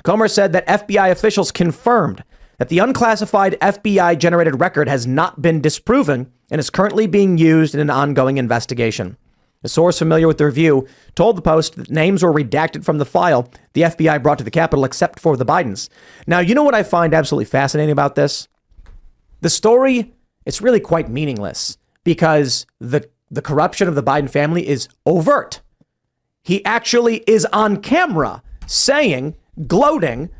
Comer said that FBI officials confirmed that the unclassified FBI-generated record has not been disproven and is currently being used in an ongoing investigation. A source familiar with the review told the Post that names were redacted from the file the FBI brought to the Capitol except for the Bidens. Now, you know what I find absolutely fascinating about this? The story, it's really quite meaningless because the corruption of the Biden family is overt. He actually is on camera saying, gloating,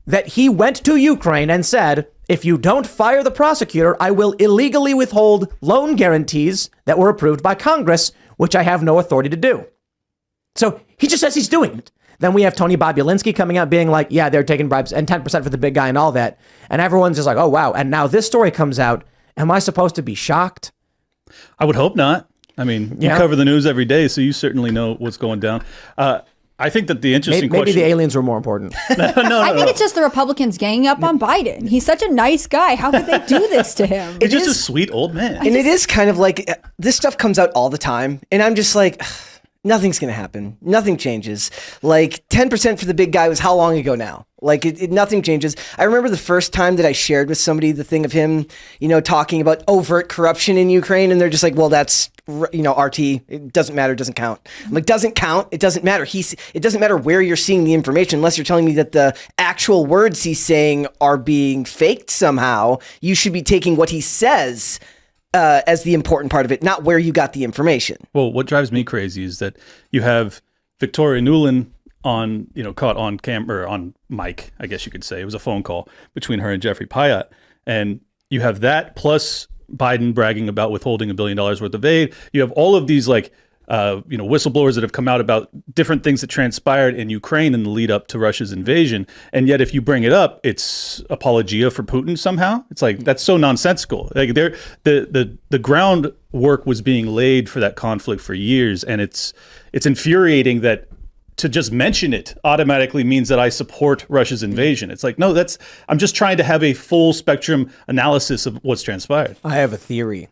that he went to Ukraine and said, if you don't fire the prosecutor, I will illegally withhold loan guarantees that were approved by Congress, which I have no authority to do. So he just says he's doing it. Then we have Tony Bobulinski coming out being like, yeah, they're taking bribes and 10% for the big guy and all that. And everyone's just like, oh, wow. And now this story comes out. Am I supposed to be shocked? I would hope not. I mean, you cover the news every day, so you certainly know what's going down. I think that the interesting question... Maybe the aliens were more important. No, I think it's just the Republicans ganging up on Biden. He's such a nice guy. How could they do this to him? He's just a sweet old man. And it is kind of like, this stuff comes out all the time, and I'm just like... Nothing's going to happen. Nothing changes. Like 10% for the big guy was how long ago now? Like nothing changes. I remember the first time that I shared with somebody the thing of him, talking about overt corruption in Ukraine. And they're just like, well, that's, RT. It doesn't matter. It doesn't count. I'm like, doesn't count. It doesn't matter. It doesn't matter where you're seeing the information unless you're telling me that the actual words he's saying are being faked somehow. You should be taking what he says as the important part of it, not where you got the information. Well, what drives me crazy is that you have Victoria Nuland caught on camera, or on mic, I guess you could say. It was a phone call between her and Jeffrey Pyatt. And you have that plus Biden bragging about withholding $1 billion worth of aid. You have all of these whistleblowers that have come out about different things that transpired in Ukraine in the lead up to Russia's invasion. And yet if you bring it up, it's apologia for Putin somehow. It's like, that's so nonsensical. Like the groundwork was being laid for that conflict for years. And it's infuriating that to just mention it automatically means that I support Russia's invasion. It's like, no, I'm just trying to have a full spectrum analysis of what's transpired. I have a theory.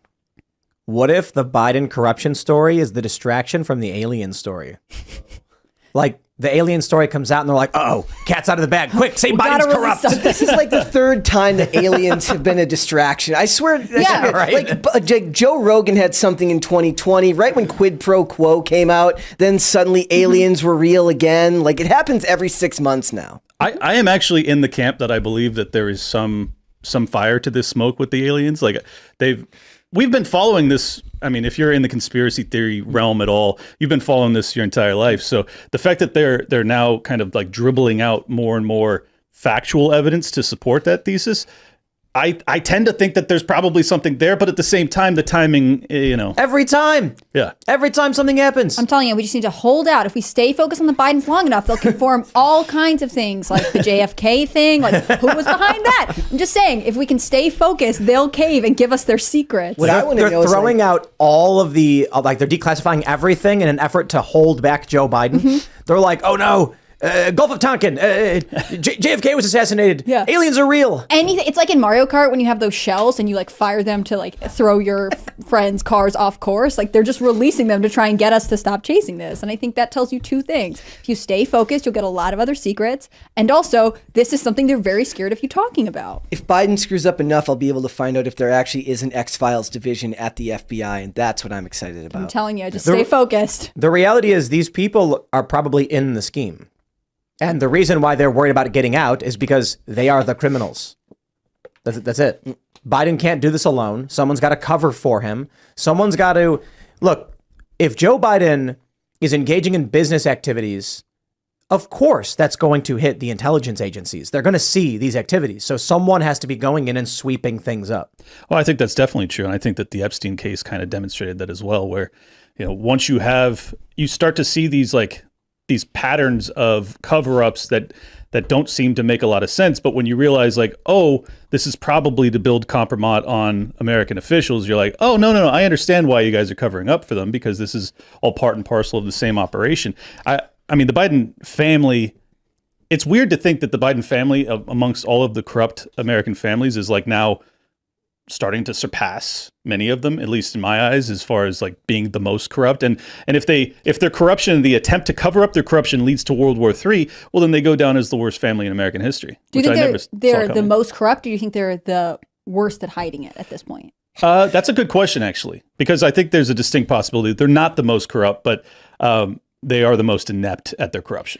What if the Biden corruption story is the distraction from the alien story? Like the alien story comes out and they're like, uh-oh, cat's out of the bag. Quick, say Biden's corrupt. This is like the third time that aliens have been a distraction. I swear. Yeah, right. Like Joe Rogan had something in 2020, right when Quid Pro Quo came out. Then suddenly aliens were real again. Like it happens every 6 months now. I am actually in the camp that I believe that there is some fire to this smoke with the aliens. Like we've been following this. I mean, if you're in the conspiracy theory realm at all, you've been following this your entire life. So the fact that they're now kind of like dribbling out more and more factual evidence to support that thesis, I tend to think that there's probably something there, but at the same time, the timing, Every time. Yeah. Every time something happens. I'm telling you, we just need to hold out. If we stay focused on the Bidens long enough, they'll conform all kinds of things, like the JFK thing, like who was behind that? I'm just saying, if we can stay focused, they'll cave and give us their secrets. What I want to know they're is throwing out all of they're declassifying everything in an effort to hold back Joe Biden. Mm-hmm. They're like, oh no. Gulf of Tonkin, JFK was assassinated. Yeah. Aliens are real. Anything. It's like in Mario Kart when you have those shells and you like fire them to like throw your friends' cars off course. Like they're just releasing them to try and get us to stop chasing this. And I think that tells you two things. If you stay focused, you'll get a lot of other secrets. And also, this is something they're very scared of you talking about. If Biden screws up enough, I'll be able to find out if there actually is an X-Files division at the FBI. And that's what I'm excited about. I'm telling you, just stay focused. The reality is these people are probably in the scheme. And the reason why they're worried about it getting out is because they are the criminals. That's it. Biden can't do this alone. Someone's got to cover for him. Someone's got to... Look, if Joe Biden is engaging in business activities, of course that's going to hit the intelligence agencies. They're going to see these activities. So someone has to be going in and sweeping things up. Well, I think that's definitely true. And I think that the Epstein case kind of demonstrated that as well, where, once you start to see these patterns of cover-ups that don't seem to make a lot of sense. But when you realize this is probably to build compromise on American officials, you're like, oh, no, I understand why you guys are covering up for them, because this is all part and parcel of the same operation. I mean, the Biden family, it's weird to think that the Biden family, amongst all of the corrupt American families, is like now starting to surpass many of them, at least in my eyes, as far as like being the most corrupt. And if their corruption, the attempt to cover up their corruption leads to World War III, well, then they go down as the worst family in American history. Do you think they're the coming. most corrupt, or do you think they're the worst at hiding it at this point? That's a good question, actually, because I think there's a distinct possibility they're not the most corrupt, but they are the most inept at their corruption.